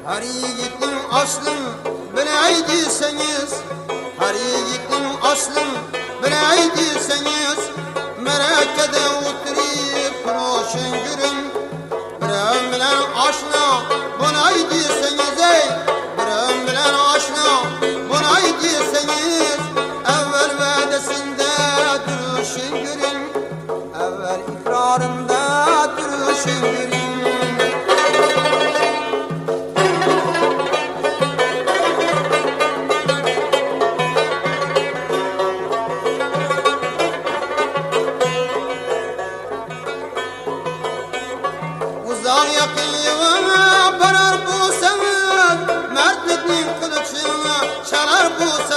Her yiğitin aslın bileydiyseniz, her yiğitin aslın bileydiyseniz, merakede oturup roşen görün. Birim bilen aşna bunaydiyseniz, ey birim bilen aşna bunaydiyseniz, evvel vadesinde duruşun görün, evvel ikrarında duruşun görün. Uzak yakın yığına barar bu sever, mertliknin kılıçını çalar bu sever.